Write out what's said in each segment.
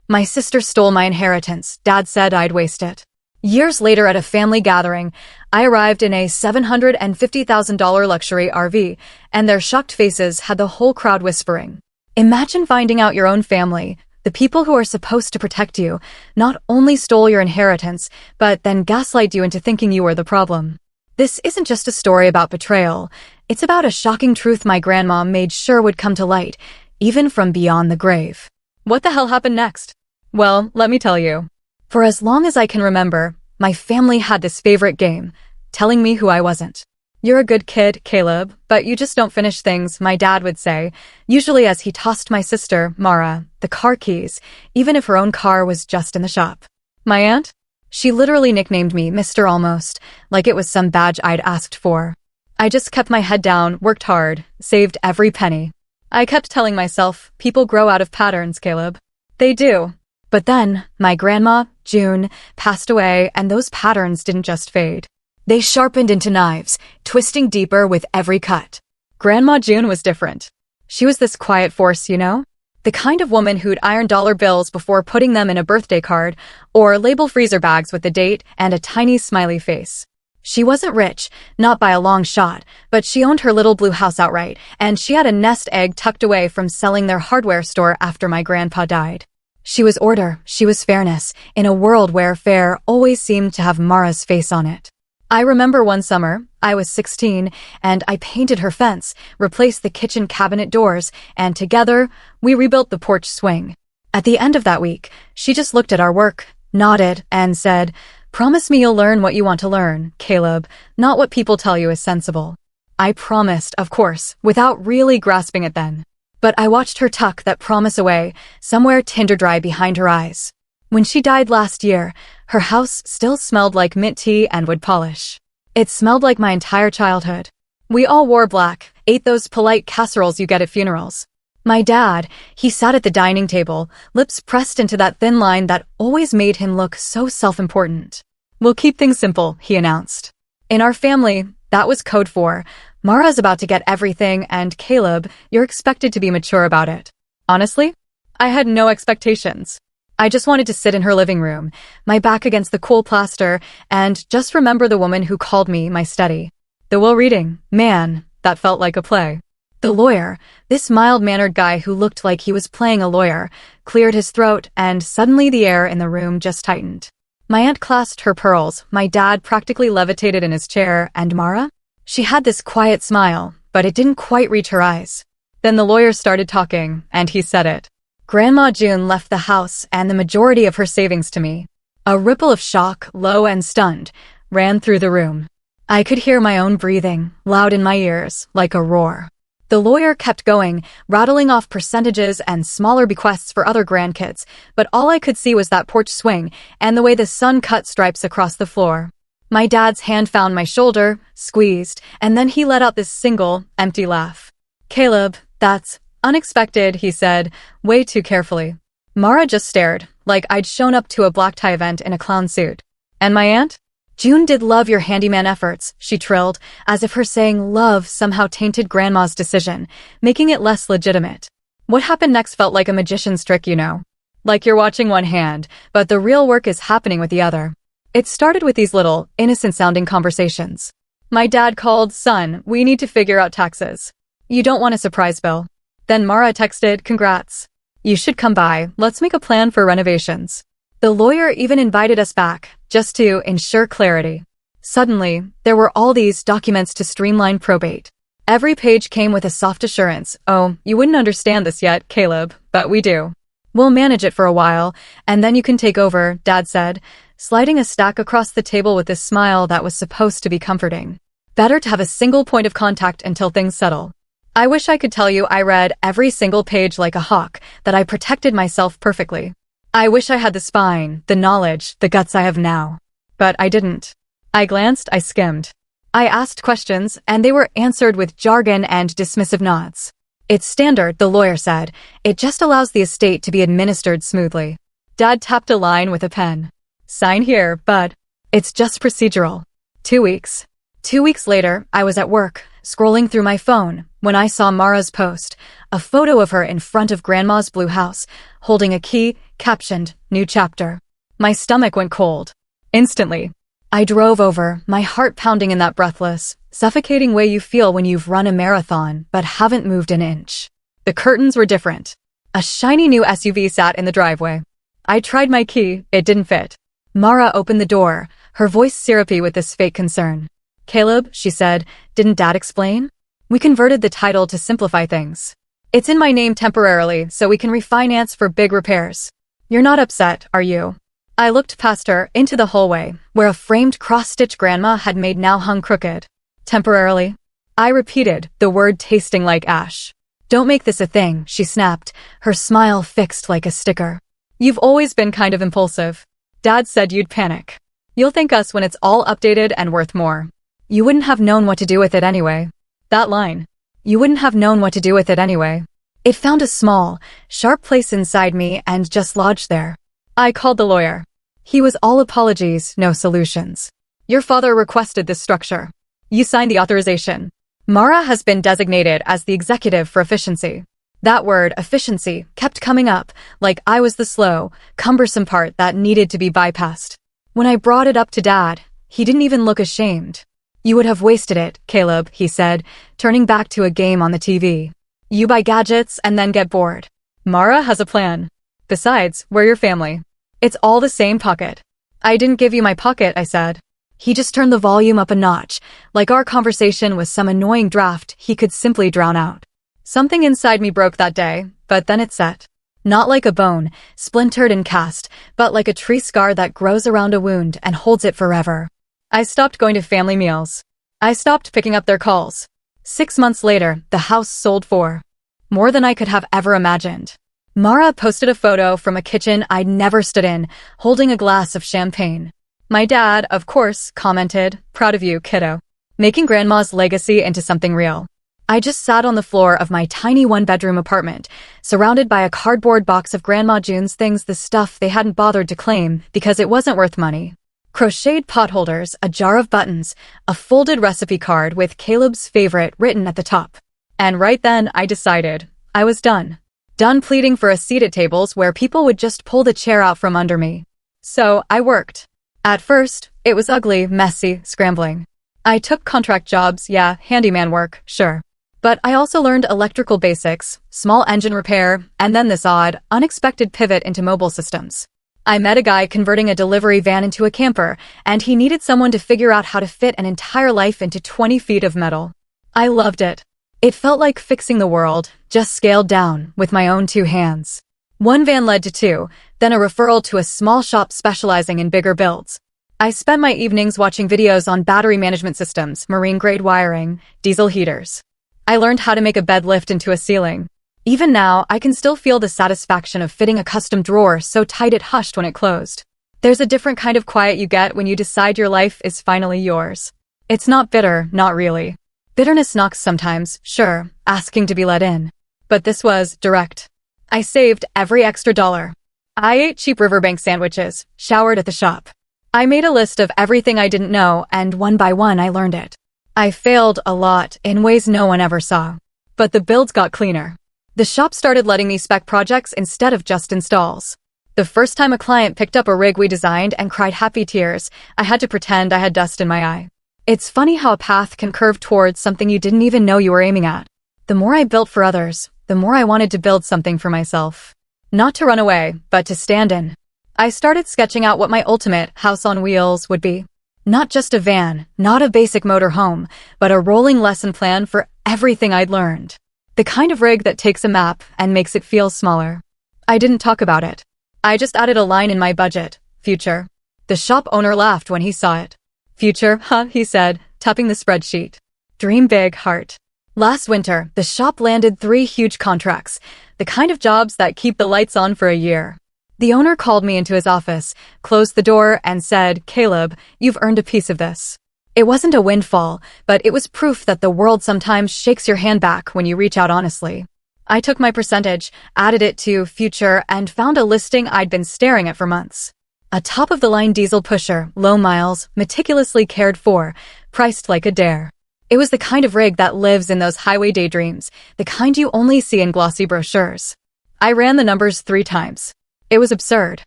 My sister stole my inheritance. Dad said I'd waste it. Years later at a family gathering, I arrived in a $750,000 luxury RV, and their shocked faces had the whole crowd whispering. Imagine finding out your own family, the people who are supposed to protect you, not only stole your inheritance, but then gaslight you into thinking you were the problem. This isn't just a story about betrayal. It's about a shocking truth my grandma made sure would come to light, even from beyond the grave. What the hell happened next? Well, let me tell you. For as long as I can remember, my family had this favorite game, telling me who I wasn't. You're a good kid, Caleb, but you just don't finish things, my dad would say, usually as he tossed my sister, Mara, the car keys, even if her own car was just in the shop. My aunt? She literally nicknamed me Mr. Almost, like it was some badge I'd asked for. I just kept my head down, worked hard, saved every penny. I kept telling myself, people grow out of patterns, Caleb. They do. But then, my grandma, June, passed away, and those patterns didn't just fade. They sharpened into knives, twisting deeper with every cut. Grandma June was different. She was this quiet force, you know? The kind of woman who'd iron dollar bills before putting them in a birthday card, or label freezer bags with the date and a tiny smiley face. She wasn't rich, not by a long shot, but she owned her little blue house outright, and she had a nest egg tucked away from selling their hardware store after my grandpa died. She was order, she was fairness, in a world where fair always seemed to have Mara's face on it. I remember one summer, I was 16, and I painted her fence, replaced the kitchen cabinet doors, and together, we rebuilt the porch swing. At the end of that week, she just looked at our work, nodded, and said, "Promise me you'll learn what you want to learn, Caleb, not what people tell you is sensible." I promised, of course, without really grasping it then. But I watched her tuck that promise away, somewhere tinder-dry behind her eyes. When she died last year, her house still smelled like mint tea and wood polish. It smelled like my entire childhood. We all wore black, ate those polite casseroles you get at funerals. My dad, he sat at the dining table, lips pressed into that thin line that always made him look so self-important. "We'll keep things simple," he announced. In our family, that was code for, Mara's about to get everything, and Caleb, you're expected to be mature about it. Honestly, I had no expectations. I just wanted to sit in her living room, my back against the cool plaster, and just remember the woman who called me my study. The will reading, man, that felt like a play. The lawyer, this mild-mannered guy who looked like he was playing a lawyer, cleared his throat, and suddenly the air in the room just tightened. My aunt clasped her pearls, my dad practically levitated in his chair, and Mara? She had this quiet smile, but it didn't quite reach her eyes. Then the lawyer started talking, and he said it. Grandma June left the house and the majority of her savings to me. A ripple of shock, low and stunned, ran through the room. I could hear my own breathing, loud in my ears, like a roar. The lawyer kept going, rattling off percentages and smaller bequests for other grandkids, but all I could see was that porch swing and the way the sun cut stripes across the floor. My dad's hand found my shoulder, squeezed, and then he let out this single, empty laugh. "Caleb, that's unexpected," he said, way too carefully. Mara just stared, like I'd shown up to a black tie event in a clown suit. And my aunt? "June did love your handyman efforts," she trilled, as if her saying love somehow tainted Grandma's decision, making it less legitimate. What happened next felt like a magician's trick, you know. Like you're watching one hand, but the real work is happening with the other. It started with these little, innocent-sounding conversations. My dad called, "Son, we need to figure out taxes. You don't want a surprise bill." Then Mara texted, "Congrats. You should come by, let's make a plan for renovations." The lawyer even invited us back, just to ensure clarity. Suddenly, there were all these documents to streamline probate. Every page came with a soft assurance, "Oh, you wouldn't understand this yet, Caleb, but we do. We'll manage it for a while, and then you can take over," Dad said, sliding a stack across the table with a smile that was supposed to be comforting. Better to have a single point of contact until things settle. I wish I could tell you I read every single page like a hawk, that I protected myself perfectly. I wish I had the spine, the knowledge, the guts I have now. But I didn't. I glanced, I skimmed. I asked questions, and they were answered with jargon and dismissive nods. "It's standard," the lawyer said. "It just allows the estate to be administered smoothly." Dad tapped a line with a pen. "Sign here, bud. It's just procedural." 2 weeks. 2 weeks later, I was at work, scrolling through my phone, when I saw Mara's post, a photo of her in front of Grandma's blue house, holding a key, captioned, "New chapter." My stomach went cold. Instantly. I drove over, my heart pounding in that breathless, suffocating way you feel when you've run a marathon but haven't moved an inch. The curtains were different. A shiny new SUV sat in the driveway. I tried my key, it didn't fit. Mara opened the door, her voice syrupy with this fake concern. "Caleb," she said, "didn't Dad explain? We converted the title to simplify things. It's in my name temporarily, so we can refinance for big repairs. You're not upset, are you?" I looked past her, into the hallway, where a framed cross-stitch Grandma had made now hung crooked. "Temporarily?" I repeated, the word tasting like ash. "Don't make this a thing," she snapped, her smile fixed like a sticker. "You've always been kind of impulsive. Dad said you'd panic. You'll thank us when it's all updated and worth more. You wouldn't have known what to do with it anyway." That line. You wouldn't have known what to do with it anyway. It found a small, sharp place inside me and just lodged there. I called the lawyer. He was all apologies, no solutions. "Your father requested this structure. You signed the authorization. Mara has been designated as the executive for efficiency." That word, efficiency, kept coming up, like I was the slow, cumbersome part that needed to be bypassed. When I brought it up to Dad, he didn't even look ashamed. "You would have wasted it, Caleb," he said, turning back to a game on the TV. "You buy gadgets and then get bored. Mara has a plan. Besides, we're your family. It's all the same pocket." "I didn't give you my pocket," I said. He just turned the volume up a notch, like our conversation was some annoying draft he could simply drown out. Something inside me broke that day, but then it set. Not like a bone, splintered and cast, but like a tree scar that grows around a wound and holds it forever. I stopped going to family meals. I stopped picking up their calls. 6 months later, the house sold for more than I could have ever imagined. Mara posted a photo from a kitchen I'd never stood in, holding a glass of champagne. My dad, of course, commented, "Proud of you, kiddo. Making Grandma's legacy into something real." I just sat on the floor of my tiny one-bedroom apartment, surrounded by a cardboard box of Grandma June's things, the stuff they hadn't bothered to claim because it wasn't worth money. Crocheted potholders, a jar of buttons, a folded recipe card with Caleb's favorite written at the top. And right then, I decided I was done. Done pleading for a seat at tables where people would just pull the chair out from under me. So I worked. At first, it was ugly, messy, scrambling. I took contract jobs, yeah, handyman work, sure. But I also learned electrical basics, small engine repair, and then this odd, unexpected pivot into mobile systems. I met a guy converting a delivery van into a camper, and he needed someone to figure out how to fit an entire life into 20 feet of metal. I loved it. It felt like fixing the world, just scaled down, with my own 2 hands. One van led to 2, then a referral to a small shop specializing in bigger builds. I spent my evenings watching videos on battery management systems, marine-grade wiring, diesel heaters. I learned how to make a bed lift into a ceiling. Even now, I can still feel the satisfaction of fitting a custom drawer so tight it hushed when it closed. There's a different kind of quiet you get when you decide your life is finally yours. It's not bitter, not really. Bitterness knocks sometimes, sure, asking to be let in. But this was direct. I saved every extra dollar. I ate cheap riverbank sandwiches, showered at the shop. I made a list of everything I didn't know, and one by one I learned it. I failed a lot in ways no one ever saw. But the builds got cleaner. The shop started letting me spec projects instead of just installs. The first time a client picked up a rig we designed and cried happy tears, I had to pretend I had dust in my eye. It's funny how a path can curve towards something you didn't even know you were aiming at. The more I built for others, the more I wanted to build something for myself. Not to run away, but to stand in. I started sketching out what my ultimate house on wheels would be. Not just a van, not a basic motor home, but a rolling lesson plan for everything I'd learned. The kind of rig that takes a map and makes it feel smaller. I didn't talk about it. I just added a line in my budget, future. The shop owner laughed when he saw it. "Future, huh," he said, tapping the spreadsheet. "Dream big, heart." Last winter, the shop landed 3 huge contracts, the kind of jobs that keep the lights on for a year. The owner called me into his office, closed the door, and said, "Caleb, you've earned a piece of this." It wasn't a windfall, but it was proof that the world sometimes shakes your hand back when you reach out honestly. I took my percentage, added it to future, and found a listing I'd been staring at for months. A top-of-the-line diesel pusher, low miles, meticulously cared for, priced like a dare. It was the kind of rig that lives in those highway daydreams, the kind you only see in glossy brochures. I ran the numbers 3 times. It was absurd.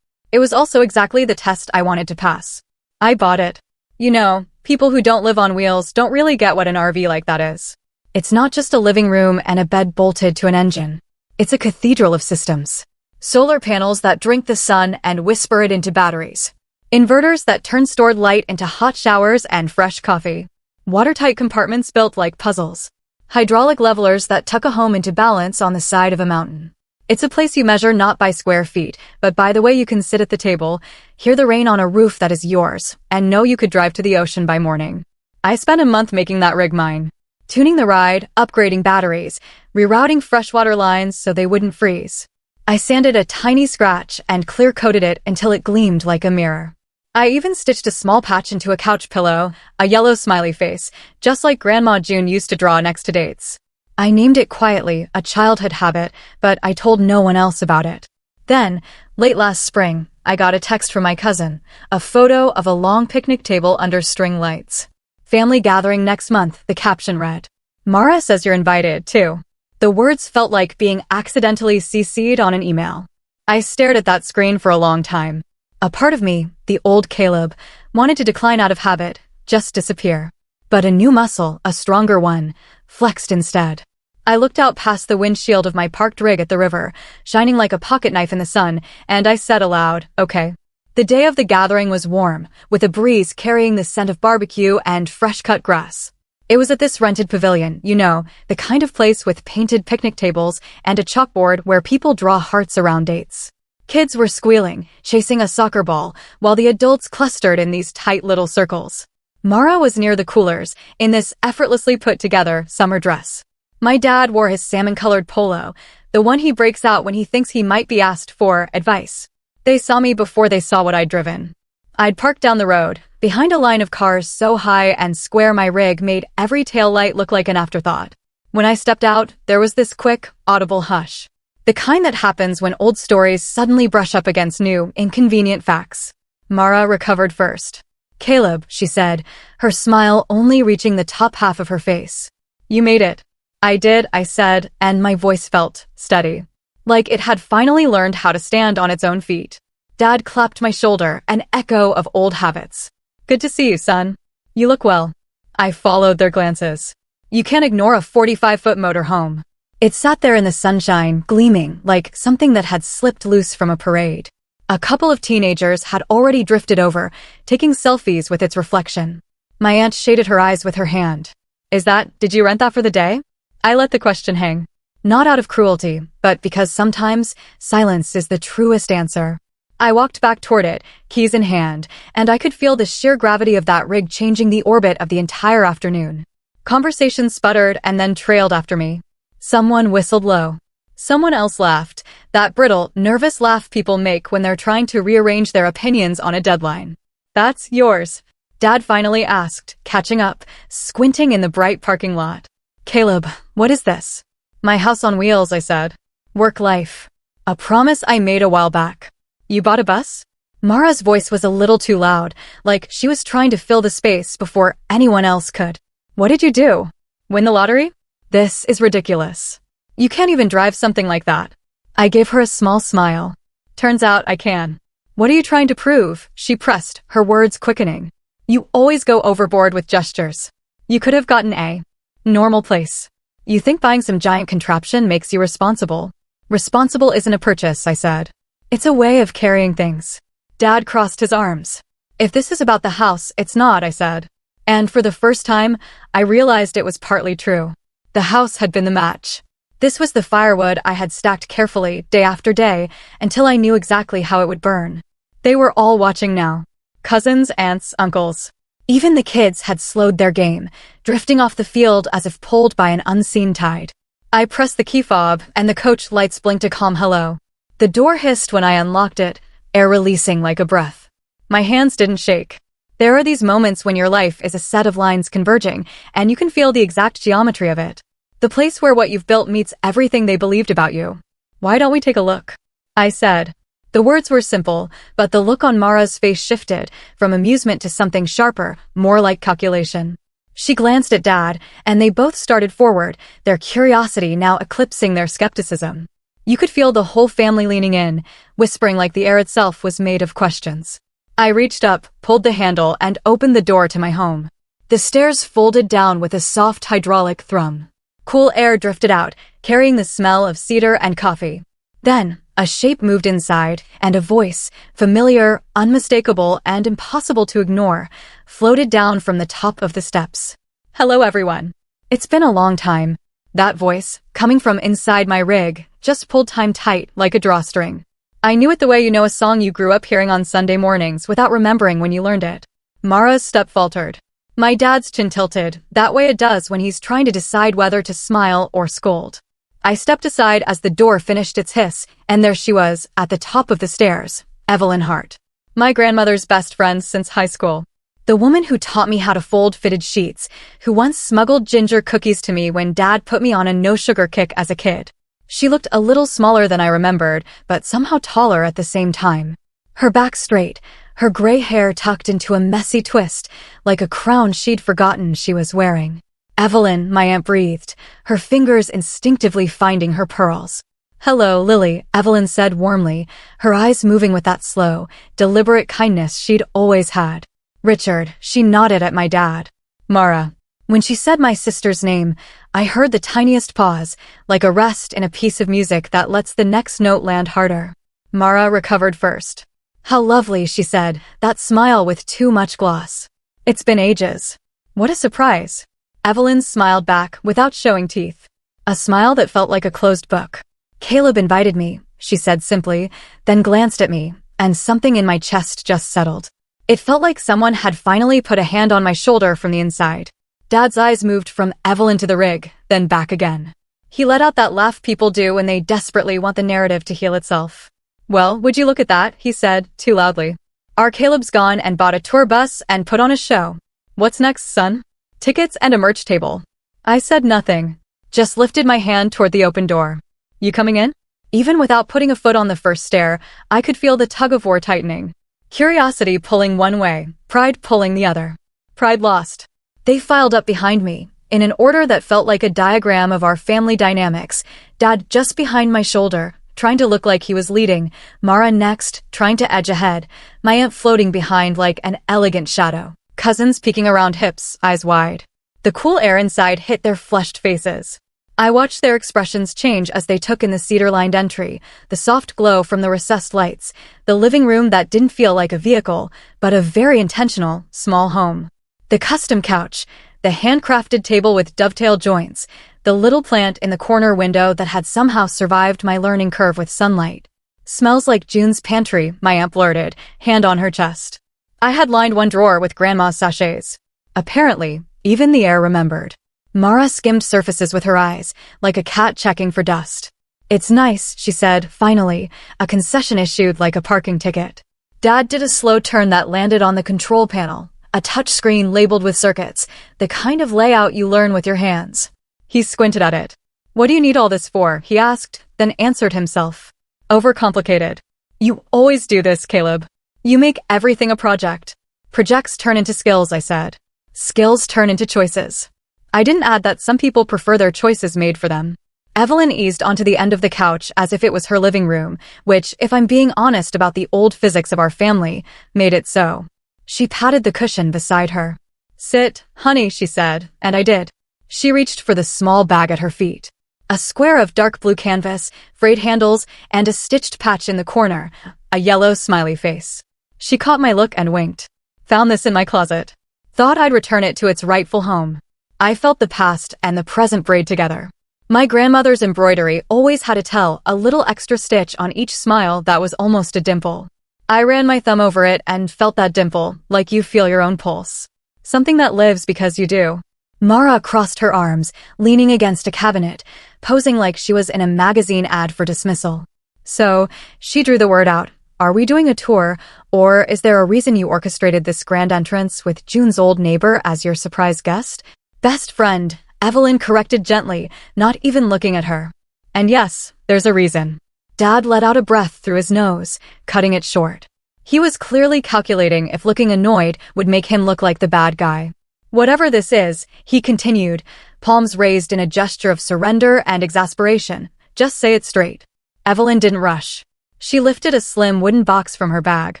It was also exactly the test I wanted to pass. I bought it. You know, people who don't live on wheels don't really get what an RV like that is. It's not just a living room and a bed bolted to an engine. It's a cathedral of systems. Solar panels that drink the sun and whisper it into batteries. Inverters that turn stored light into hot showers and fresh coffee. Watertight compartments built like puzzles. Hydraulic levelers that tuck a home into balance on the side of a mountain. It's a place you measure not by square feet, but by the way you can sit at the table, hear the rain on a roof that is yours, and know you could drive to the ocean by morning. I spent a month making that rig mine. Tuning the ride, upgrading batteries, rerouting freshwater lines so they wouldn't freeze. I sanded a tiny scratch and clear-coated it until it gleamed like a mirror. I even stitched a small patch into a couch pillow, a yellow smiley face, just like Grandma June used to draw next to dates. I named it quietly, a childhood habit, but I told no one else about it. Then, late last spring, I got a text from my cousin, a photo of a long picnic table under string lights. Family gathering next month, the caption read. Mara says you're invited, too. The words felt like being accidentally CC'd on an email. I stared at that screen for a long time. A part of me, the old Caleb, wanted to decline out of habit, just disappear. But a new muscle, a stronger one, flexed instead. I looked out past the windshield of my parked rig at the river, shining like a pocket knife in the sun, and I said aloud, okay. The day of the gathering was warm, with a breeze carrying the scent of barbecue and fresh-cut grass. It was at this rented pavilion, you know, the kind of place with painted picnic tables and a chalkboard where people draw hearts around dates. Kids were squealing, chasing a soccer ball, while the adults clustered in these tight little circles. Mara was near the coolers, in this effortlessly put-together summer dress. My dad wore his salmon-colored polo, the one he breaks out when he thinks he might be asked for advice. They saw me before they saw what I'd driven. I'd parked down the road, behind a line of cars so high and square my rig made every taillight look like an afterthought. When I stepped out, there was this quick, audible hush. The kind that happens when old stories suddenly brush up against new, inconvenient facts. Mara recovered first. Caleb, she said, her smile only reaching the top half of her face. You made it. I did, I said, and my voice felt steady. Like it had finally learned how to stand on its own feet. Dad clapped my shoulder, an echo of old habits. Good to see you, son. You look well. I followed their glances. You can't ignore a 45-foot motorhome. It sat there in the sunshine, gleaming like something that had slipped loose from a parade. A couple of teenagers had already drifted over, taking selfies with its reflection. My aunt shaded her eyes with her hand. Did you rent that for the day? I let the question hang. Not out of cruelty, but because sometimes silence is the truest answer. I walked back toward it, keys in hand, and I could feel the sheer gravity of that rig changing the orbit of the entire afternoon. Conversation sputtered and then trailed after me. Someone whistled low. Someone else laughed, that brittle, nervous laugh people make when they're trying to rearrange their opinions on a deadline. That's yours, Dad finally asked, catching up, squinting in the bright parking lot. Caleb, what is this? My house on wheels, I said. Work life. A promise I made a while back. You bought a bus? Mara's voice was a little too loud, like she was trying to fill the space before anyone else could. What did you do? Win the lottery? This is ridiculous. You can't even drive something like that. I gave her a small smile. Turns out I can. What are you trying to prove? She pressed, her words quickening. You always go overboard with gestures. You could have gotten a normal place. You think buying some giant contraption makes you responsible. Responsible isn't a purchase, I said. It's a way of carrying things. Dad crossed his arms. If this is about the house, it's not, I said. And for the first time, I realized it was partly true. The house had been the match. This was the firewood I had stacked carefully, day after day, until I knew exactly how it would burn. They were all watching now. Cousins, aunts, uncles. Even the kids had slowed their game, drifting off the field as if pulled by an unseen tide. I pressed the key fob, and the coach lights blinked a calm hello. The door hissed when I unlocked it, air releasing like a breath. My hands didn't shake. There are these moments when your life is a set of lines converging, and you can feel the exact geometry of it. The place where what you've built meets everything they believed about you. Why don't we take a look? I said. The words were simple, but the look on Mara's face shifted, from amusement to something sharper, more like calculation. She glanced at Dad, and they both started forward, their curiosity now eclipsing their skepticism. You could feel the whole family leaning in, whispering like the air itself was made of questions. I reached up, pulled the handle, and opened the door to my home. The stairs folded down with a soft hydraulic thrum. Cool air drifted out, carrying the smell of cedar and coffee. Then, a shape moved inside, and a voice, familiar, unmistakable, and impossible to ignore, floated down from the top of the steps. "Hello, everyone. It's been a long time." That voice, coming from inside my rig, just pulled time tight like a drawstring. I knew it the way you know a song you grew up hearing on Sunday mornings without remembering when you learned it. Mara's step faltered. My dad's chin tilted, that way it does when he's trying to decide whether to smile or scold. I stepped aside as the door finished its hiss, and there she was, at the top of the stairs, Evelyn Hart. My grandmother's best friend since high school. The woman who taught me how to fold fitted sheets, who once smuggled ginger cookies to me when Dad put me on a no-sugar kick as a kid. She looked a little smaller than I remembered, but somehow taller at the same time. Her back straight, her gray hair tucked into a messy twist, like a crown she'd forgotten she was wearing. "Evelyn," my aunt breathed, her fingers instinctively finding her pearls. "Hello, Lily," Evelyn said warmly, her eyes moving with that slow, deliberate kindness she'd always had. "Richard," she nodded at my dad. "Mara." When she said my sister's name, I heard the tiniest pause, like a rest in a piece of music that lets the next note land harder. Mara recovered first. "How lovely," she said, that smile with too much gloss. "It's been ages." "What a surprise." Evelyn smiled back without showing teeth. A smile that felt like a closed book. "Caleb invited me," she said simply, then glanced at me, and something in my chest just settled. It felt like someone had finally put a hand on my shoulder from the inside. Dad's eyes moved from Evelyn to the rig, then back again. He let out that laugh people do when they desperately want the narrative to heal itself. "Well, would you look at that," he said, too loudly. "Our Caleb's gone and bought a tour bus and put on a show. What's next, son? Tickets and a merch table." I said nothing, just lifted my hand toward the open door. "You coming in?" Even without putting a foot on the first stair, I could feel the tug-of-war tightening. Curiosity pulling one way, pride pulling the other. Pride lost. They filed up behind me, in an order that felt like a diagram of our family dynamics. Dad just behind my shoulder, trying to look like he was leading, Mara next, trying to edge ahead, my aunt floating behind like an elegant shadow, cousins peeking around hips, eyes wide. The cool air inside hit their flushed faces. I watched their expressions change as they took in the cedar-lined entry, the soft glow from the recessed lights, the living room that didn't feel like a vehicle, but a very intentional, small home. The custom couch, the handcrafted table with dovetail joints, the little plant in the corner window that had somehow survived my learning curve with sunlight. "Smells like June's pantry," my aunt blurted, hand on her chest. I had lined one drawer with Grandma's sachets. Apparently, even the air remembered. Mara skimmed surfaces with her eyes, like a cat checking for dust. "It's nice," she said, finally, a concession issued like a parking ticket. Dad did a slow turn that landed on the control panel, a touchscreen labeled with circuits, the kind of layout you learn with your hands. He squinted at it. "What do you need all this for?" he asked, then answered himself. "Overcomplicated. You always do this, Caleb. You make everything a project." "Projects turn into skills," I said. "Skills turn into choices." I didn't add that some people prefer their choices made for them. Evelyn eased onto the end of the couch as if it was her living room, which, if I'm being honest about the old physics of our family, made it so. She patted the cushion beside her. "Sit, honey," she said, and I did. She reached for the small bag at her feet. A square of dark blue canvas, frayed handles, and a stitched patch in the corner, a yellow smiley face. She caught my look and winked. "Found this in my closet. Thought I'd return it to its rightful home." I felt the past and the present braid together. My grandmother's embroidery always had a little extra stitch on each smile that was almost a dimple. I ran my thumb over it and felt that dimple, like you feel your own pulse. Something that lives because you do. Mara crossed her arms, leaning against a cabinet, posing like she was in a magazine ad for dismissal. "So," she drew the word out, "are we doing a tour, or is there a reason you orchestrated this grand entrance with June's old neighbor as your surprise guest?" "Best friend," Evelyn corrected gently, not even looking at her. "And yes, there's a reason." Dad let out a breath through his nose, cutting it short. He was clearly calculating if looking annoyed would make him look like the bad guy. Whatever this is, he continued, palms raised in a gesture of surrender and exasperation. Just say it straight. Evelyn didn't rush. She lifted a slim wooden box from her bag.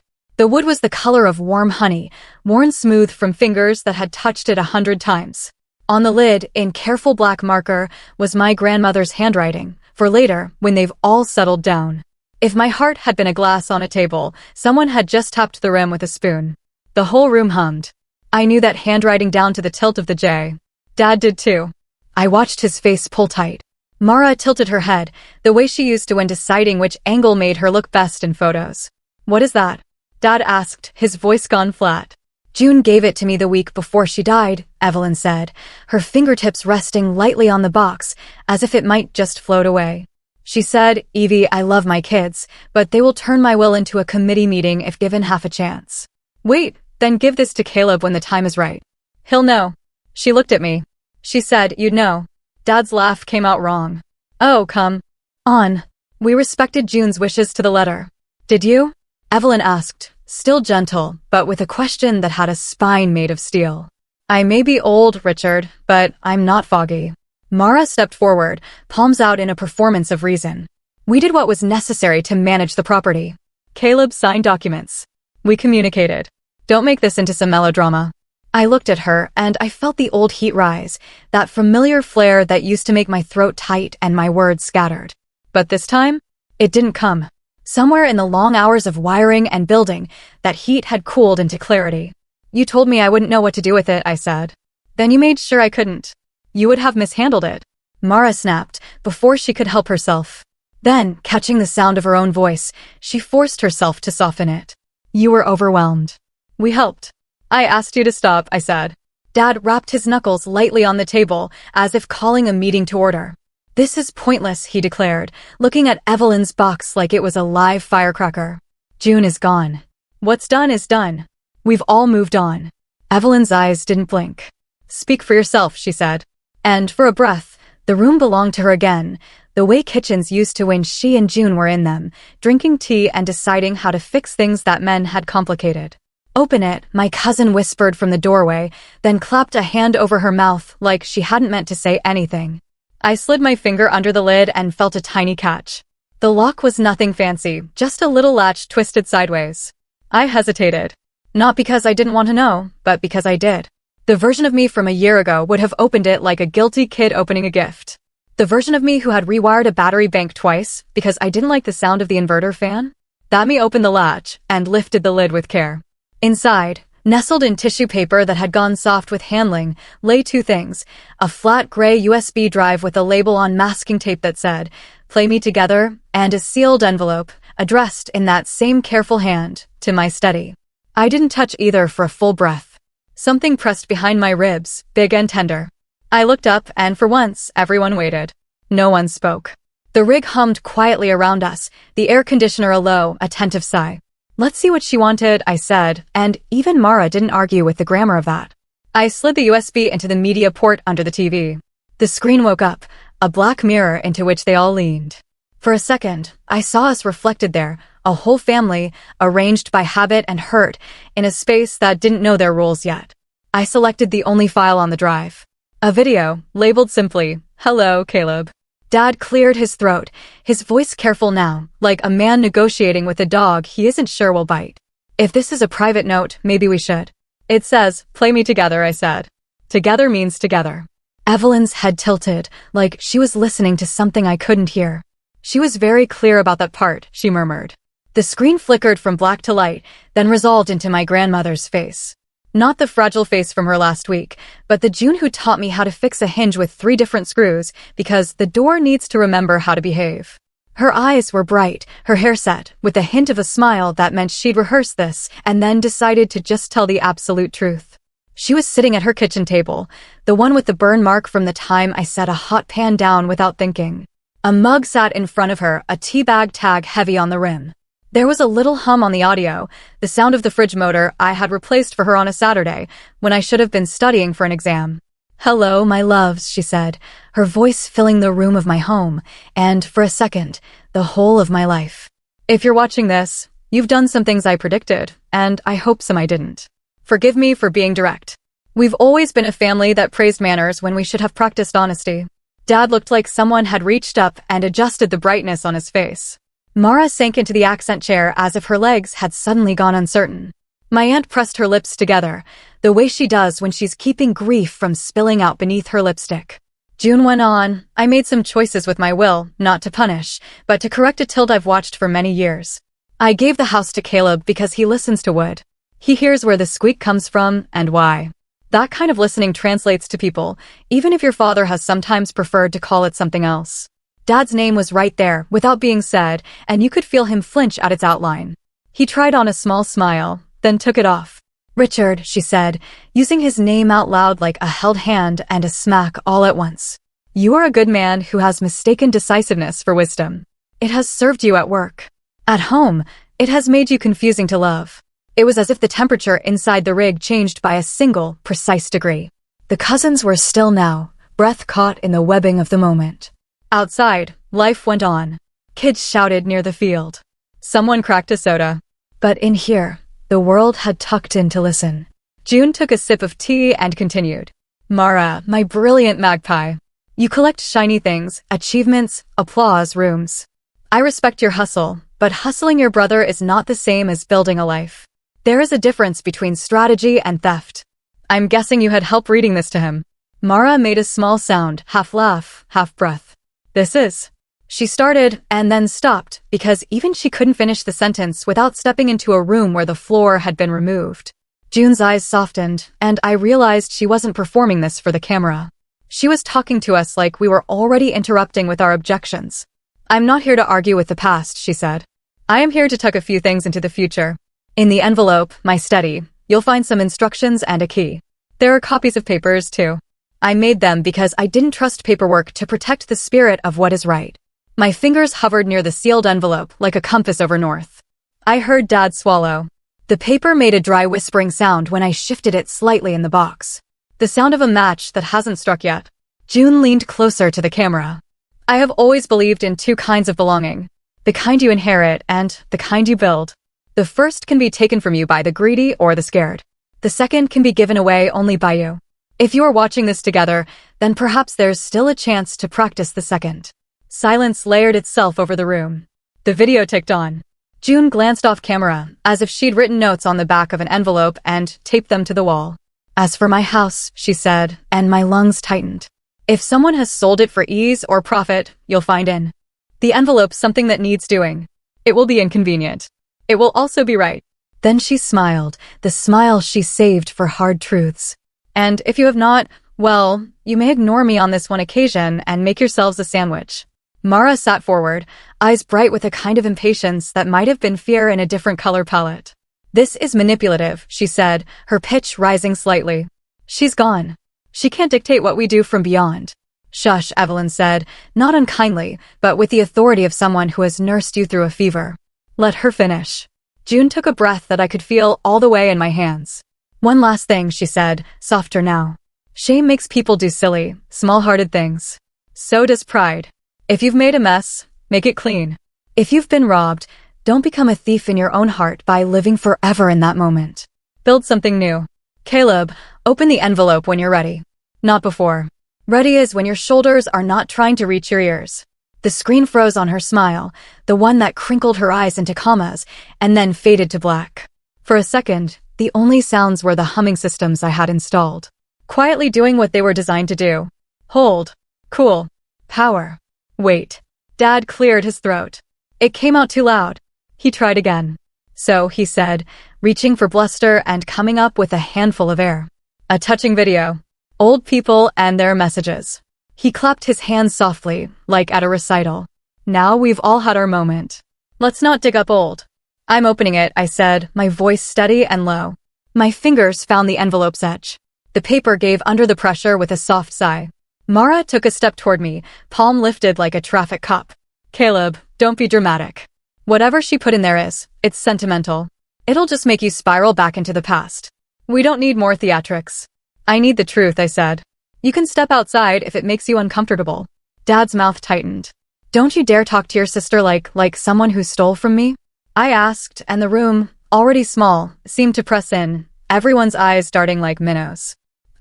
The wood was the color of warm honey, worn smooth from fingers that had touched it 100 times. On the lid, in careful black marker, was my grandmother's handwriting, for later, when they've all settled down. If my heart had been a glass on a table, someone had just tapped the rim with a spoon. The whole room hummed. I knew that handwriting down to the tilt of the J. Dad did too. I watched his face pull tight. Mara tilted her head, the way she used to when deciding which angle made her look best in photos. What is that? Dad asked, his voice gone flat. June gave it to me the week before she died, Evelyn said, her fingertips resting lightly on the box, as if it might just float away. She said, Evie, I love my kids, but they will turn my will into a committee meeting if given half a chance. Wait, then give this to Caleb when the time is right. He'll know. She looked at me. She said, you'd know. Dad's laugh came out wrong. Oh, come on. We respected June's wishes to the letter. Did you? Evelyn asked, still gentle, but with a question that had a spine made of steel. I may be old, Richard, but I'm not foggy. Mara stepped forward, palms out in a performance of reason. We did what was necessary to manage the property. Caleb signed documents. We communicated. Don't make this into some melodrama. I looked at her, and I felt the old heat rise, that familiar flare that used to make my throat tight and my words scattered. But this time, it didn't come. Somewhere in the long hours of wiring and building, that heat had cooled into clarity. You told me I wouldn't know what to do with it, I said. Then you made sure I couldn't. You would have mishandled it. Mara snapped, before she could help herself. Then, catching the sound of her own voice, she forced herself to soften it. You were overwhelmed. We helped. I asked you to stop, I said. Dad rapped his knuckles lightly on the table, as if calling a meeting to order. This is pointless, he declared, looking at Evelyn's box like it was a live firecracker. June is gone. What's done is done. We've all moved on. Evelyn's eyes didn't blink. Speak for yourself, she said. And, for a breath, the room belonged to her again, the way kitchens used to when she and June were in them, drinking tea and deciding how to fix things that men had complicated. Open it, my cousin whispered from the doorway, then clapped a hand over her mouth like she hadn't meant to say anything. I slid my finger under the lid and felt a tiny catch. The lock was nothing fancy, just a little latch twisted sideways. I hesitated. Not because I didn't want to know, but because I did. The version of me from a year ago would have opened it like a guilty kid opening a gift. The version of me who had rewired a battery bank twice because I didn't like the sound of the inverter fan? That me opened the latch and lifted the lid with care. Inside, nestled in tissue paper that had gone soft with handling, lay two things, a flat gray USB drive with a label on masking tape that said, "Play me together," and a sealed envelope, addressed in that same careful hand, to my study. I didn't touch either for a full breath. Something pressed behind my ribs, big and tender. I looked up, and for once, everyone waited. No one spoke. The rig hummed quietly around us, the air conditioner a low, attentive sigh. Let's see what she wanted, I said, and even Mara didn't argue with the grammar of that. I slid the USB into the media port under the TV. The screen woke up, a black mirror into which they all leaned. For a second, I saw us reflected there, a whole family, arranged by habit and hurt, in a space that didn't know their rules yet. I selected the only file on the drive. A video, labeled simply, "Hello, Caleb." Dad cleared his throat, his voice careful now, like a man negotiating with a dog he isn't sure will bite. If this is a private note, maybe we should. It says, "Play me together," I said. Together means together. Evelyn's head tilted, like she was listening to something I couldn't hear. She was very clear about that part, she murmured. The screen flickered from black to light, then resolved into my grandmother's face. Not the fragile face from her last week, but the June who taught me how to fix a hinge with 3 different screws, because the door needs to remember how to behave. Her eyes were bright, her hair set, with a hint of a smile that meant she'd rehearsed this, and then decided to just tell the absolute truth. She was sitting at her kitchen table, the one with the burn mark from the time I set a hot pan down without thinking. A mug sat in front of her, a tea bag tag heavy on the rim. There was a little hum on the audio, the sound of the fridge motor I had replaced for her on a Saturday, when I should have been studying for an exam. "Hello, my loves," she said, her voice filling the room of my home, and, for a second, the whole of my life. If you're watching this, you've done some things I predicted, and I hope some I didn't. Forgive me for being direct. We've always been a family that praised manners when we should have practiced honesty. Dad looked like someone had reached up and adjusted the brightness on his face. Mara sank into the accent chair as if her legs had suddenly gone uncertain. My aunt pressed her lips together, the way she does when she's keeping grief from spilling out beneath her lipstick. June went on, I made some choices with my will, not to punish, but to correct a tilt I've watched for many years. I gave the house to Caleb because he listens to Wood. He hears where the squeak comes from and why. That kind of listening translates to people, even if your father has sometimes preferred to call it something else. Dad's name was right there, without being said, and you could feel him flinch at its outline. He tried on a small smile, then took it off. Richard, she said, using his name out loud like a held hand and a smack all at once. You are a good man who has mistaken decisiveness for wisdom. It has served you at work. At home, it has made you confusing to love. It was as if the temperature inside the rig changed by a single, precise degree. The cousins were still now, breath caught in the webbing of the moment. Outside, life went on. Kids shouted near the field. Someone cracked a soda. But in here, the world had tucked in to listen. June took a sip of tea and continued. Mara, my brilliant magpie. You collect shiny things, achievements, applause, rooms. I respect your hustle, but hustling your brother is not the same as building a life. There is a difference between strategy and theft. I'm guessing you had help reading this to him. Mara made a small sound, half laugh, half breath. This is. She started and then stopped because even she couldn't finish the sentence without stepping into a room where the floor had been removed. June's eyes softened, and I realized she wasn't performing this for the camera. She was talking to us like we were already interrupting with our objections. I'm not here to argue with the past, she said. I am here to tuck a few things into the future. In the envelope, my study, you'll find some instructions and a key. There are copies of papers, too. I made them because I didn't trust paperwork to protect the spirit of what is right. My fingers hovered near the sealed envelope like a compass over north. I heard Dad swallow. The paper made a dry whispering sound when I shifted it slightly in the box. The sound of a match that hasn't struck yet. June leaned closer to the camera. I have always believed in two kinds of belonging. The kind you inherit and the kind you build. The first can be taken from you by the greedy or the scared. The second can be given away only by you. If you are watching this together, then perhaps there's still a chance to practice the second. Silence layered itself over the room. The video ticked on. June glanced off camera, as if she'd written notes on the back of an envelope and taped them to the wall. As for my house, she said, and my lungs tightened. If someone has sold it for ease or profit, you'll find in the envelope something that needs doing. It will be inconvenient. It will also be right. Then she smiled, the smile she saved for hard truths. And if you have not, well, you may ignore me on this one occasion and make yourselves a sandwich. Mara sat forward, eyes bright with a kind of impatience that might have been fear in a different color palette. This is manipulative, she said, her pitch rising slightly. She's gone. She can't dictate what we do from beyond. Shush, Evelyn said, not unkindly, but with the authority of someone who has nursed you through a fever. Let her finish. June took a breath that I could feel all the way in my hands. One last thing, she said, softer now. Shame makes people do silly, small-hearted things. So does pride. If you've made a mess, make it clean. If you've been robbed, don't become a thief in your own heart by living forever in that moment. Build something new. Caleb, open the envelope when you're ready. Not before. Ready is when your shoulders are not trying to reach your ears. The screen froze on her smile, the one that crinkled her eyes into commas, and then faded to black. For a second, the only sounds were the humming systems I had installed. Quietly doing what they were designed to do. Hold. Cool. Power. Wait. Dad cleared his throat. It came out too loud. He tried again. So, he said, reaching for bluster and coming up with a handful of air. A touching video. Old people and their messages. He clapped his hands softly, like at a recital. Now we've all had our moment. Let's not dig up old. I'm opening it, I said, my voice steady and low. My fingers found the envelope's edge. The paper gave under the pressure with a soft sigh. Mara took a step toward me, palm lifted like a traffic cop. Caleb, don't be dramatic. Whatever she put in there it's sentimental. It'll just make you spiral back into the past. We don't need more theatrics. I need the truth, I said. You can step outside if it makes you uncomfortable. Dad's mouth tightened. Don't you dare talk to your sister like someone who stole from me? I asked, and the room, already small, seemed to press in, everyone's eyes darting like minnows.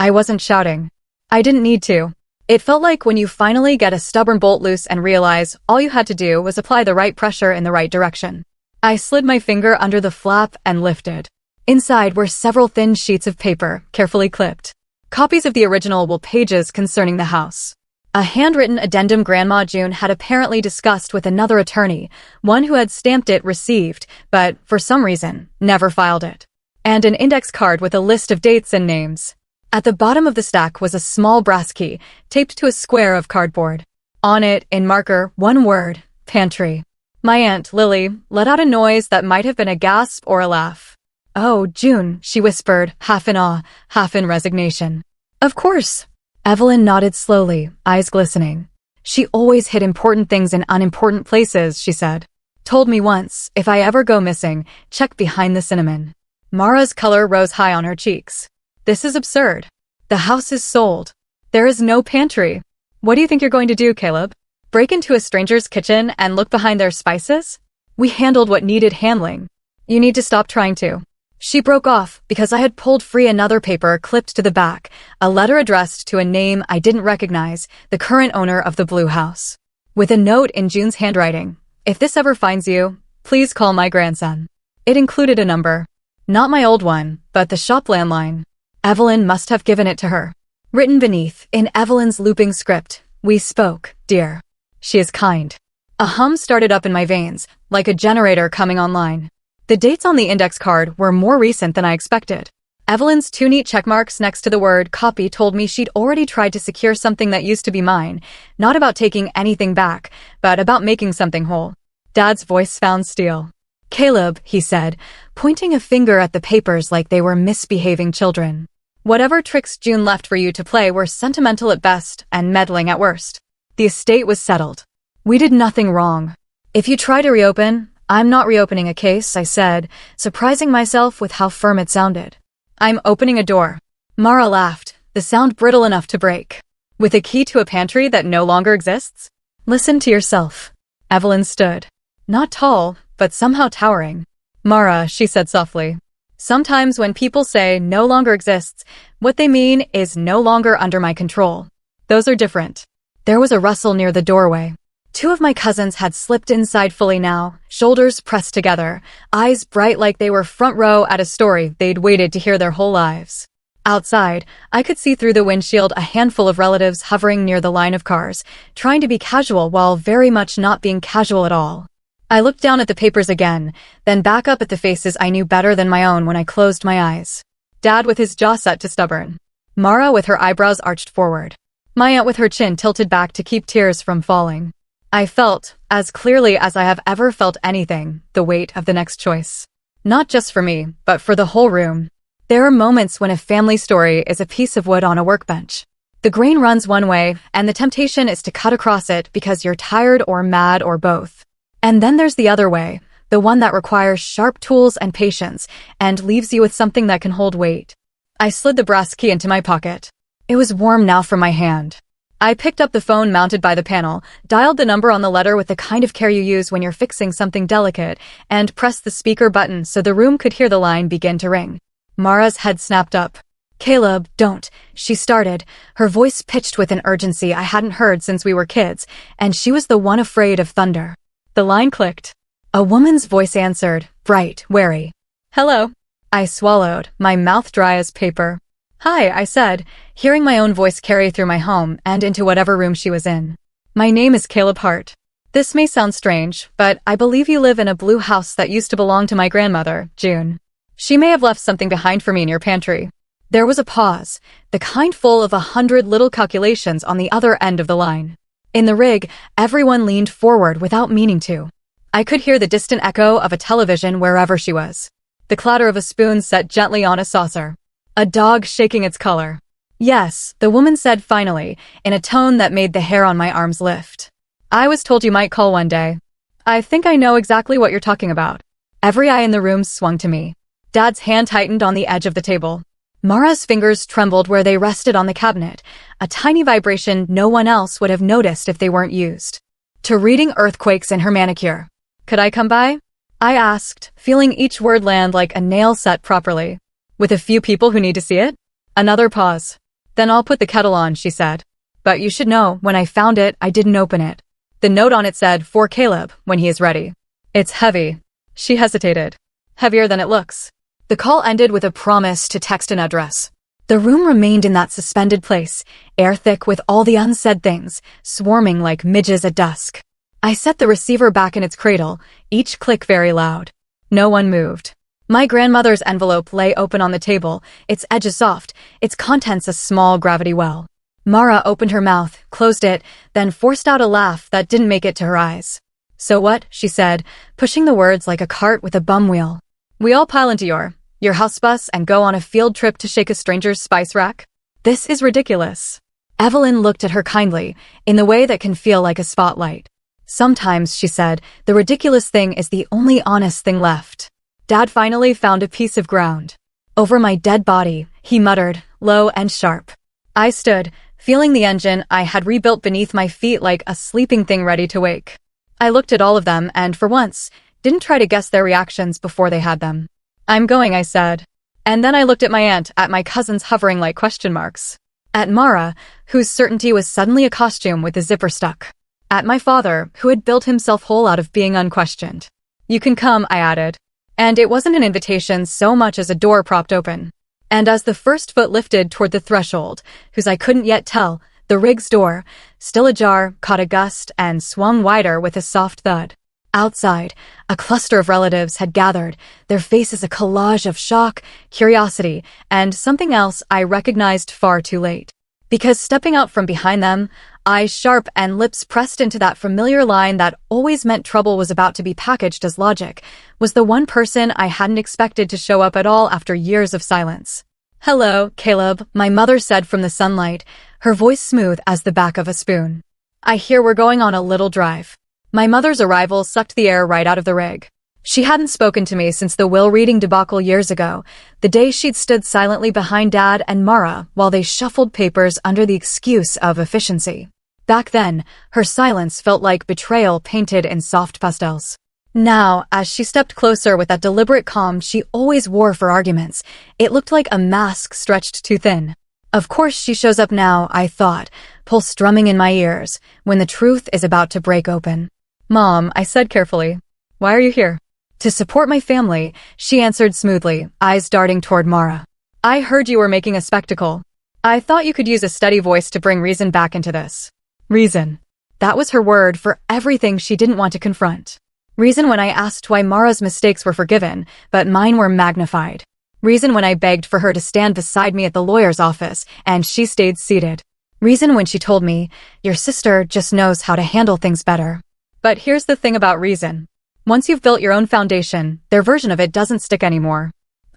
I wasn't shouting. I didn't need to. It felt like when you finally get a stubborn bolt loose and realize all you had to do was apply the right pressure in the right direction. I slid my finger under the flap and lifted. Inside were several thin sheets of paper, carefully clipped. Copies of the original will pages concerning the house. A handwritten addendum Grandma June had apparently discussed with another attorney, one who had stamped it received, but, for some reason, never filed it. And an index card with a list of dates and names. At the bottom of the stack was a small brass key, taped to a square of cardboard. On it, in marker, one word, pantry. My Aunt, Lily, let out a noise that might have been a gasp or a laugh. "Oh, June," she whispered, half in awe, half in resignation. "Of course." Evelyn nodded slowly, eyes glistening. "She always hid important things in unimportant places," she said. "Told me once, if I ever go missing, check behind the cinnamon." Mara's color rose high on her cheeks. "This is absurd. The house is sold. There is no pantry. What do you think you're going to do, Caleb? Break into a stranger's kitchen and look behind their spices? We handled what needed handling. You need to stop trying to." She broke off because I had pulled free another paper clipped to the back, a letter addressed to a name I didn't recognize, the current owner of the blue house. With a note in June's handwriting, "If this ever finds you, please call my grandson." It included a number. Not my old one, but the shop landline. Evelyn must have given it to her. Written beneath, in Evelyn's looping script, "We spoke, dear. She is kind." A hum started up in my veins, like a generator coming online. The dates on the index card were more recent than I expected. Evelyn's two neat checkmarks next to the word copy told me she'd already tried to secure something that used to be mine, not about taking anything back, but about making something whole. Dad's voice found steel. "Caleb," he said, pointing a finger at the papers like they were misbehaving children. "Whatever tricks June left for you to play were sentimental at best and meddling at worst. The estate was settled. We did nothing wrong. If you try to reopen, I'm not reopening a case," I said, surprising myself with how firm it sounded. "I'm opening a door." Mara laughed, the sound brittle enough to break. "With a key to a pantry that no longer exists? Listen to yourself." Evelyn stood. Not tall, but somehow towering. "Mara," she said softly, "sometimes when people say no longer exists, what they mean is no longer under my control. Those are different." There was a rustle near the doorway. Two of my cousins had slipped inside fully now, shoulders pressed together, eyes bright like they were front row at a story they'd waited to hear their whole lives. Outside, I could see through the windshield a handful of relatives hovering near the line of cars, trying to be casual while very much not being casual at all. I looked down at the papers again, then back up at the faces I knew better than my own when I closed my eyes. Dad with his jaw set to stubborn. Mara with her eyebrows arched forward. My aunt with her chin tilted back to keep tears from falling. I felt, as clearly as I have ever felt anything, the weight of the next choice. Not just for me, but for the whole room. There are moments when a family story is a piece of wood on a workbench. The grain runs one way, and the temptation is to cut across it because you're tired or mad or both. And then there's the other way, the one that requires sharp tools and patience, and leaves you with something that can hold weight. I slid the brass key into my pocket. It was warm now from my hand. I picked up the phone mounted by the panel, dialed the number on the letter with the kind of care you use when you're fixing something delicate, and pressed the speaker button so the room could hear the line begin to ring. Mara's head snapped up. "Caleb, don't," she started, her voice pitched with an urgency I hadn't heard since we were kids, and she was the one afraid of thunder. The line clicked. A woman's voice answered, bright, wary. "Hello." I swallowed, my mouth dry as paper. "Hi," I said, hearing my own voice carry through my home and into whatever room she was in. "My name is Caleb Hart. This may sound strange, but I believe you live in a blue house that used to belong to my grandmother, June. She may have left something behind for me in your pantry." There was a pause, the kind full of 100 little calculations on the other end of the line. In the rig, everyone leaned forward without meaning to. I could hear the distant echo of a television wherever she was. The clatter of a spoon set gently on a saucer. A dog shaking its collar. "Yes," the woman said finally, in a tone that made the hair on my arms lift. "I was told you might call one day. I think I know exactly what you're talking about." Every eye in the room swung to me. Dad's hand tightened on the edge of the table. Mara's fingers trembled where they rested on the cabinet, a tiny vibration no one else would have noticed if they weren't used. To reading earthquakes in her manicure. "Could I come by?" I asked, feeling each word land like a nail set properly. "With a few people who need to see it?" Another pause. Then I'll put the kettle on, she said. But you should know, when I found it, I didn't open it. The note on it said, for Caleb, when he is ready. It's heavy. She hesitated. Heavier than it looks. The call ended with a promise to text an address. The room remained in that suspended place, air thick with all the unsaid things, swarming like midges at dusk. I set the receiver back in its cradle, each click very loud. No one moved. My grandmother's envelope lay open on the table, its edges soft, its contents a small gravity well. Mara opened her mouth, closed it, then forced out a laugh that didn't make it to her eyes. So what? She said, pushing the words like a cart with a bum wheel. We all pile into your house bus and go on a field trip to shake a stranger's spice rack? This is ridiculous. Evelyn looked at her kindly, in the way that can feel like a spotlight. Sometimes, she said, the ridiculous thing is the only honest thing left. Dad finally found a piece of ground. Over my dead body, he muttered, low and sharp. I stood, feeling the engine I had rebuilt beneath my feet like a sleeping thing ready to wake. I looked at all of them and, for once, didn't try to guess their reactions before they had them. I'm going, I said. And then I looked at my aunt, at my cousins hovering like question marks. At Mara, whose certainty was suddenly a costume with the zipper stuck. At my father, who had built himself whole out of being unquestioned. You can come, I added. And it wasn't an invitation so much as a door propped open. And as the first foot lifted toward the threshold, whose I couldn't yet tell, the rig's door, still ajar, caught a gust and swung wider with a soft thud. Outside, a cluster of relatives had gathered, their faces a collage of shock, curiosity, and something else I recognized far too late. Because stepping out from behind them, eyes sharp and lips pressed into that familiar line that always meant trouble was about to be packaged as logic, was the one person I hadn't expected to show up at all after years of silence. Hello, Caleb, my mother said from the sunlight, her voice smooth as the back of a spoon. I hear we're going on a little drive. My mother's arrival sucked the air right out of the rig. She hadn't spoken to me since the will-reading debacle years ago, the day she'd stood silently behind Dad and Mara while they shuffled papers under the excuse of efficiency. Back then, her silence felt like betrayal painted in soft pastels. Now, as she stepped closer with that deliberate calm she always wore for arguments, it looked like a mask stretched too thin. Of course she shows up now, I thought, pulse strumming in my ears, when the truth is about to break open. Mom, I said carefully. Why are you here? To support my family, she answered smoothly, eyes darting toward Mara. I heard you were making a spectacle. I thought you could use a steady voice to bring reason back into this. Reason. That was her word for everything she didn't want to confront. Reason when I asked why Mara's mistakes were forgiven, but mine were magnified. Reason when I begged for her to stand beside me at the lawyer's office, and she stayed seated. Reason when she told me, your sister just knows how to handle things better. But here's the thing about reason. Once you've built your own foundation, their version of it doesn't stick anymore.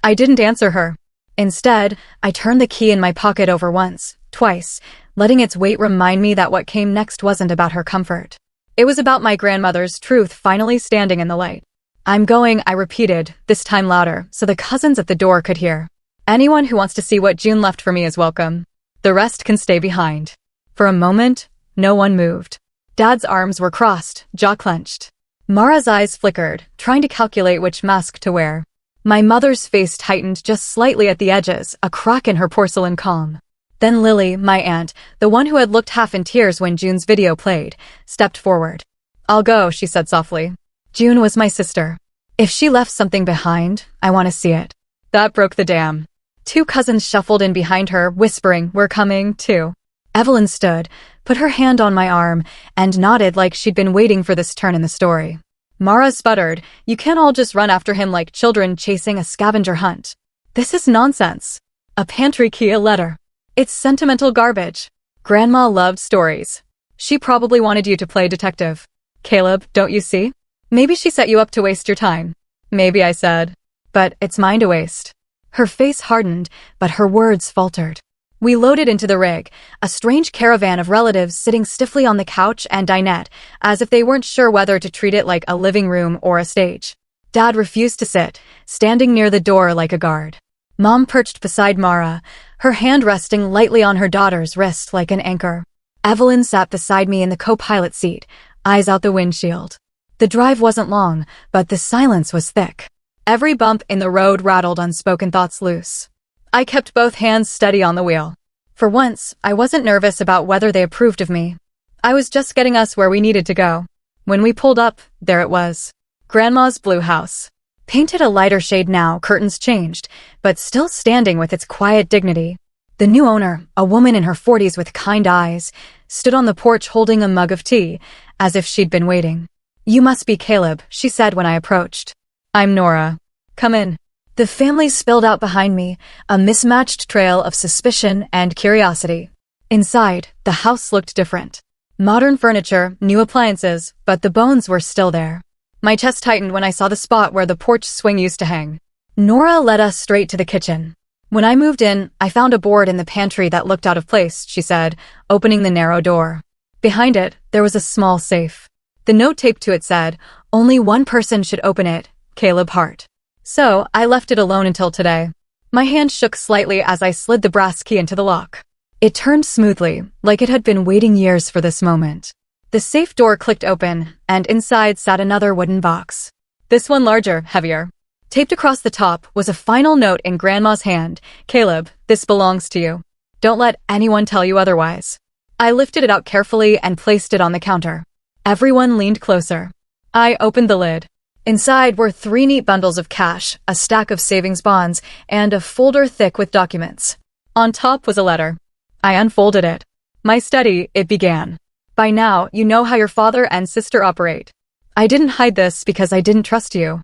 I didn't answer her. Instead, I turned the key in my pocket over once, twice, letting its weight remind me that what came next wasn't about her comfort. It was about my grandmother's truth finally standing in the light. I'm going, I repeated, this time louder, so the cousins at the door could hear. Anyone who wants to see what June left for me is welcome. The rest can stay behind. For a moment, no one moved. Dad's arms were crossed, jaw clenched. Mara's eyes flickered, trying to calculate which mask to wear. My mother's face tightened just slightly at the edges, a crack in her porcelain calm. Then Lily, my aunt, the one who had looked half in tears when June's video played, stepped forward. I'll go, she said softly. June was my sister. If she left something behind, I want to see it. That broke the dam. Two cousins shuffled in behind her, whispering, we're coming, too. Evelyn stood, put her hand on my arm, and nodded like she'd been waiting for this turn in the story. Mara sputtered, you can't all just run after him like children chasing a scavenger hunt. This is nonsense. A pantry key, a letter. It's sentimental garbage. Grandma loved stories. She probably wanted you to play detective. Caleb, don't you see? Maybe she set you up to waste your time. Maybe, I said. But it's mine to waste. Her face hardened, but her words faltered. We loaded into the rig, a strange caravan of relatives sitting stiffly on the couch and dinette, as if they weren't sure whether to treat it like a living room or a stage. Dad refused to sit, standing near the door like a guard. Mom perched beside Mara, her hand resting lightly on her daughter's wrist like an anchor. Evelyn sat beside me in the co-pilot seat, eyes out the windshield. The drive wasn't long, but the silence was thick. Every bump in the road rattled unspoken thoughts loose. I kept both hands steady on the wheel. For once, I wasn't nervous about whether they approved of me. I was just getting us where we needed to go. When we pulled up, there it was. Grandma's blue house. Painted a lighter shade now, curtains changed, but still standing with its quiet dignity. The new owner, a woman in her 40s with kind eyes, stood on the porch holding a mug of tea, as if she'd been waiting. "You must be Caleb," she said when I approached. "I'm Nora. Come in." The family spilled out behind me, a mismatched trail of suspicion and curiosity. Inside, the house looked different. Modern furniture, new appliances, but the bones were still there. My chest tightened when I saw the spot where the porch swing used to hang. Nora led us straight to the kitchen. "When I moved in, I found a board in the pantry that looked out of place," she said, opening the narrow door. Behind it, there was a small safe. The note taped to it said, "Only one person should open it, Caleb Hart." So, I left it alone until today. My hand shook slightly as I slid the brass key into the lock. It turned smoothly, like it had been waiting years for this moment. The safe door clicked open, and inside sat another wooden box. This one larger, heavier. Taped across the top was a final note in Grandma's hand. "Caleb, this belongs to you. Don't let anyone tell you otherwise." I lifted it out carefully and placed it on the counter. Everyone leaned closer. I opened the lid. Inside were 3 neat bundles of cash, a stack of savings bonds, and a folder thick with documents. On top was a letter. I unfolded it. "My study," it began. "By now, you know how your father and sister operate. I didn't hide this because I didn't trust you.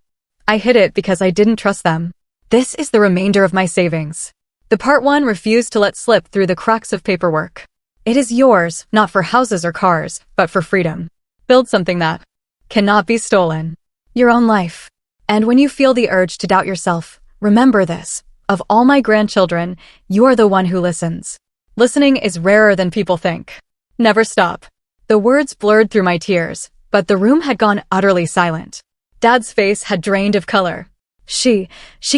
I hid it because I didn't trust them. This is the remainder of my savings." The part 1 refused to let slip through the cracks of paperwork. "It is yours, not for houses or cars, but for freedom. Build something that cannot be stolen. Your own life. And when you feel the urge to doubt yourself, remember this. Of all my grandchildren, you are the one who listens. Listening is rarer than people think. Never stop." The words blurred through my tears, but the room had gone utterly silent. Dad's face had drained of color. She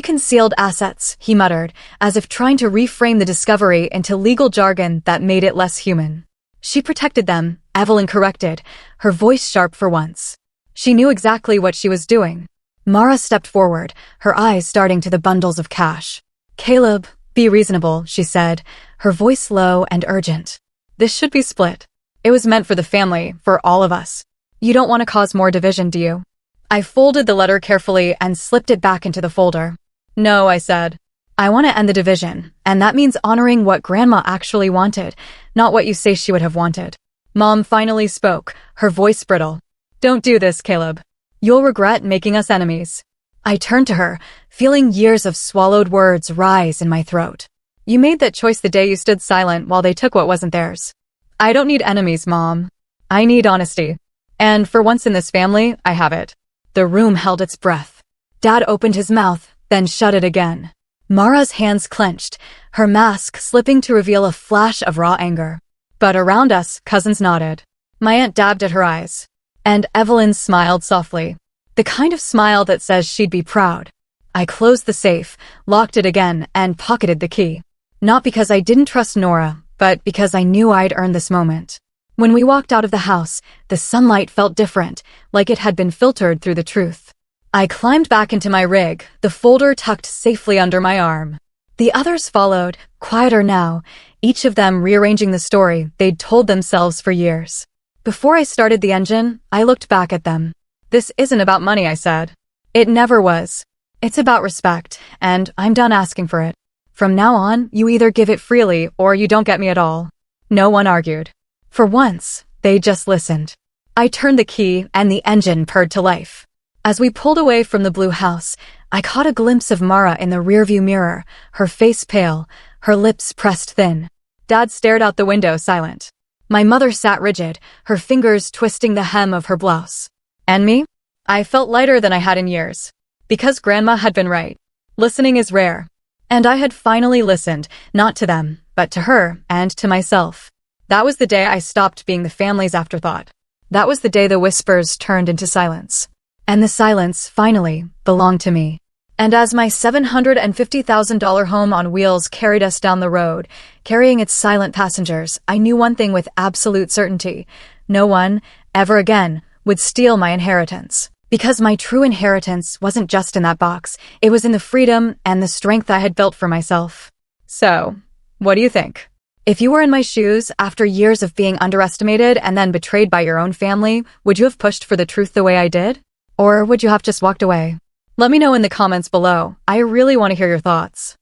concealed assets," he muttered, as if trying to reframe the discovery into legal jargon that made it less human. "She protected them," Evelyn corrected, her voice sharp for once. She knew exactly what she was doing. Mara stepped forward, her eyes starting to the bundles of cash. "Caleb, be reasonable," she said, her voice low and urgent. "This should be split. It was meant for the family, for all of us. You don't want to cause more division, do you?" I folded the letter carefully and slipped it back into the folder. "No," I said. "I want to end the division, and that means honoring what Grandma actually wanted, not what you say she would have wanted." Mom finally spoke, her voice brittle. "Don't do this, Caleb. You'll regret making us enemies." I turned to her, feeling years of swallowed words rise in my throat. "You made that choice the day you stood silent while they took what wasn't theirs. I don't need enemies, Mom. I need honesty. And for once in this family, I have it." The room held its breath. Dad opened his mouth, then shut it again. Mara's hands clenched, her mask slipping to reveal a flash of raw anger. But around us, cousins nodded. My aunt dabbed at her eyes. And Evelyn smiled softly. The kind of smile that says she'd be proud. I closed the safe, locked it again, and pocketed the key. Not because I didn't trust Nora, but because I knew I'd earned this moment. When we walked out of the house, the sunlight felt different, like it had been filtered through the truth. I climbed back into my rig, the folder tucked safely under my arm. The others followed, quieter now, each of them rearranging the story they'd told themselves for years. Before I started the engine, I looked back at them. "This isn't about money," I said. "It never was. It's about respect, and I'm done asking for it. From now on, you either give it freely or you don't get me at all." No one argued. For once, they just listened. I turned the key and the engine purred to life. As we pulled away from the blue house, I caught a glimpse of Mara in the rearview mirror, her face pale, her lips pressed thin. Dad stared out the window, silent. My mother sat rigid, her fingers twisting the hem of her blouse. And me? I felt lighter than I had in years. Because Grandma had been right. Listening is rare. And I had finally listened, not to them, but to her and to myself. That was the day I stopped being the family's afterthought. That was the day the whispers turned into silence. And the silence, finally, belonged to me. And as my $750,000 home on wheels carried us down the road, carrying its silent passengers, I knew one thing with absolute certainty. No one, ever again, would steal my inheritance. Because my true inheritance wasn't just in that box, it was in the freedom and the strength I had built for myself. So, what do you think? If you were in my shoes, after years of being underestimated and then betrayed by your own family, would you have pushed for the truth the way I did? Or would you have just walked away? Let me know in the comments below. I really want to hear your thoughts.